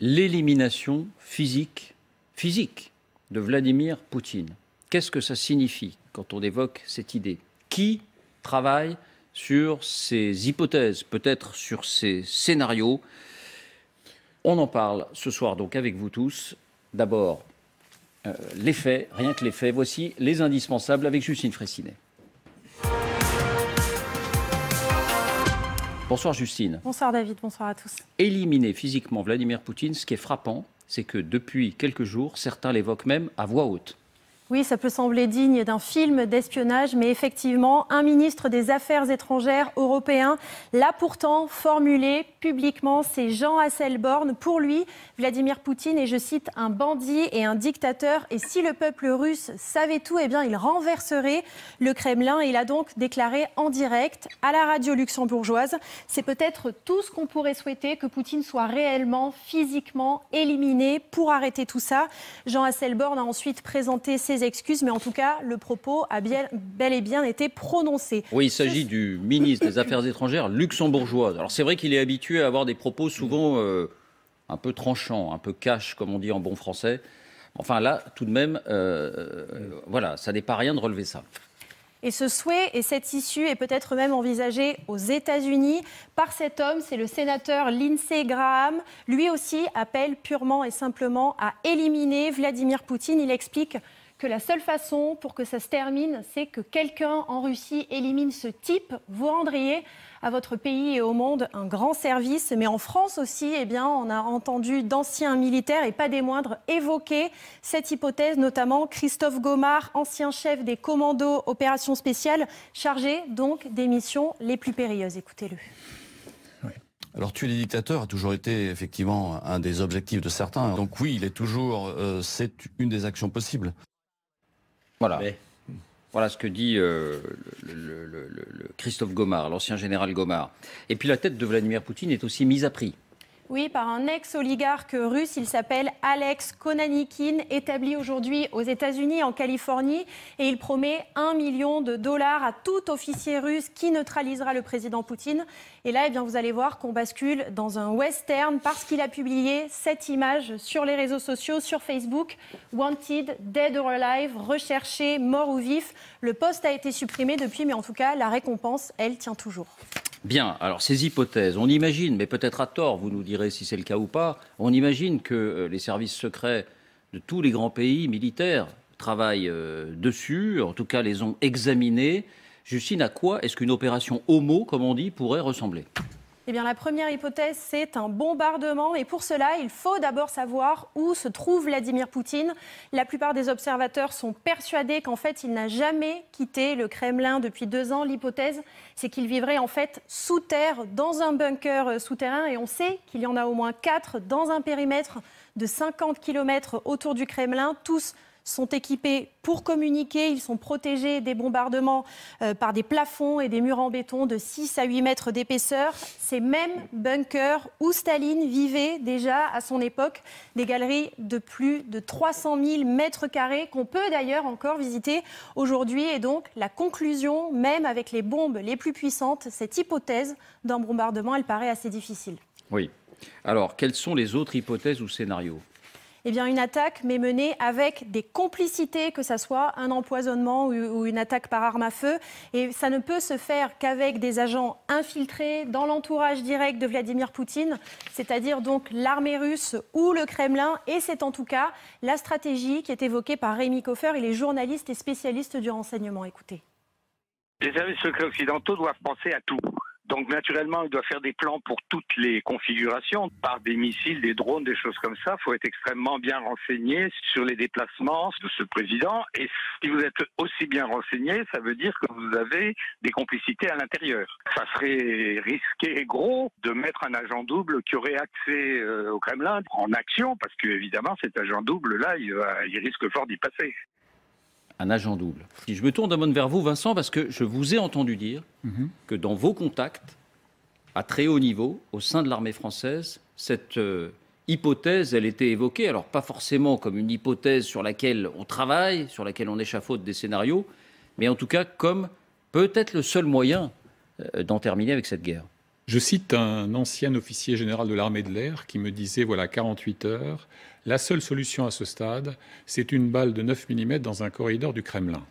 l'élimination physique de Vladimir Poutine. Qu'est-ce que ça signifie quand on évoque cette idée? Qui travaille sur ces hypothèses, peut-être sur ces scénarios? On en parle ce soir donc avec vous tous. D'abord, les faits, rien que les faits. Voici les indispensables avec Justine Fraissinet. Bonsoir Justine. Bonsoir David, bonsoir à tous. Éliminer physiquement Vladimir Poutine, ce qui est frappant, c'est que depuis quelques jours, certains l'évoquent même à voix haute. Oui, ça peut sembler digne d'un film d'espionnage, mais effectivement, un ministre des Affaires étrangères européen l'a pourtant formulé publiquement. C'est Jean Asselborn. Pour lui, Vladimir Poutine est, je cite, un bandit et un dictateur. Et si le peuple russe savait tout, eh bien, il renverserait le Kremlin. Il a donc déclaré en direct à la radio luxembourgeoise. C'est peut-être tout ce qu'on pourrait souhaiter, que Poutine soit réellement, physiquement éliminé pour arrêter tout ça. Jean Asselborn a ensuite présenté ses excuses, mais en tout cas, le propos a bel et bien été prononcé. Oui, il s'agit du ministre des Affaires étrangères luxembourgeois. Alors c'est vrai qu'il est habitué à avoir des propos souvent un peu tranchants, un peu cash, comme on dit en bon français. Enfin là, tout de même, voilà, ça n'est pas rien de relever ça. Et ce souhait et cette issue est peut-être même envisagée aux États-Unis par cet homme, c'est le sénateur Lindsey Graham. Lui aussi appelle purement et simplement à éliminer Vladimir Poutine. Il explique que la seule façon pour que ça se termine, c'est que quelqu'un en Russie élimine ce type. Vous rendriez à votre pays et au monde un grand service. Mais en France aussi, eh bien, on a entendu d'anciens militaires, et pas des moindres, évoquer cette hypothèse, notamment Christophe Gomard, ancien chef des commandos opérations spéciales, chargé donc des missions les plus périlleuses. Écoutez-le. Alors tuer les dictateurs a toujours été effectivement un des objectifs de certains. Donc oui, il est toujours, c'est une des actions possibles. Voilà. Voilà ce que dit Christophe Gomard, l'ancien général Gomard. Et puis la tête de Vladimir Poutine est aussi mise à prix. Oui, par un ex-oligarque russe, il s'appelle Alex Konanikin, établi aujourd'hui aux États-Unis, en Californie, et il promet $1 million à tout officier russe qui neutralisera le président Poutine. Et là, eh bien, vous allez voir qu'on bascule dans un western parce qu'il a publié cette image sur les réseaux sociaux, sur Facebook. Wanted, dead or alive, recherché, mort ou vif. Le post a été supprimé depuis, mais en tout cas, la récompense, elle, tient toujours. Bien, alors ces hypothèses, on imagine, mais peut-être à tort, vous nous direz si c'est le cas ou pas, on imagine que les services secrets de tous les grands pays militaires travaillent dessus, en tout cas les ont examinés. Justine, à quoi est-ce qu'une opération homo, comme on dit, pourrait ressembler ? Eh bien, la première hypothèse, c'est un bombardement. Et pour cela, il faut d'abord savoir où se trouve Vladimir Poutine. La plupart des observateurs sont persuadés qu'en fait, il n'a jamais quitté le Kremlin depuis 2 ans. L'hypothèse, c'est qu'il vivrait en fait sous terre, dans un bunker souterrain. Et on sait qu'il y en a au moins 4 dans un périmètre de 50 km autour du Kremlin. Tous sont équipés pour communiquer. Ils sont protégés des bombardements par des plafonds et des murs en béton de 6 à 8 mètres d'épaisseur. Ces mêmes bunkers où Staline vivait déjà à son époque, des galeries de plus de 300 000 mètres carrés qu'on peut d'ailleurs encore visiter aujourd'hui. Et donc la conclusion, même avec les bombes les plus puissantes, cette hypothèse d'un bombardement, elle paraît assez difficile. Oui. Alors, quelles sont les autres hypothèses ou scénarios ? Eh bien, une attaque, mais menée avec des complicités, que ce soit un empoisonnement ou une attaque par arme à feu. Et ça ne peut se faire qu'avec des agents infiltrés dans l'entourage direct de Vladimir Poutine, c'est-à-dire donc l'armée russe ou le Kremlin. Et c'est en tout cas la stratégie qui est évoquée par Rémi Koffer. Il est journaliste et spécialiste du renseignement. Écoutez. Les services secrets occidentaux doivent penser à tout. Donc naturellement, il doit faire des plans pour toutes les configurations, par des missiles, des drones, des choses comme ça. Il faut être extrêmement bien renseigné sur les déplacements de ce président. Et si vous êtes aussi bien renseigné, ça veut dire que vous avez des complicités à l'intérieur. Ça serait risqué et gros de mettre un agent double qui aurait accès au Kremlin en action, parce qu'évidemment, cet agent double-là, il risque fort d'y passer. Un agent double. Si je me tourne d'un moment vers vous, Vincent, parce que je vous ai entendu dire que dans vos contacts, à très haut niveau, au sein de l'armée française, cette hypothèse, elle était évoquée, alors pas forcément comme une hypothèse sur laquelle on travaille, sur laquelle on échafaude des scénarios, mais en tout cas comme peut-être le seul moyen d'en terminer avec cette guerre. Je cite un ancien officier général de l'armée de l'air qui me disait, voilà, 48 heures, la seule solution à ce stade, c'est une balle de 9 mm dans un corridor du Kremlin.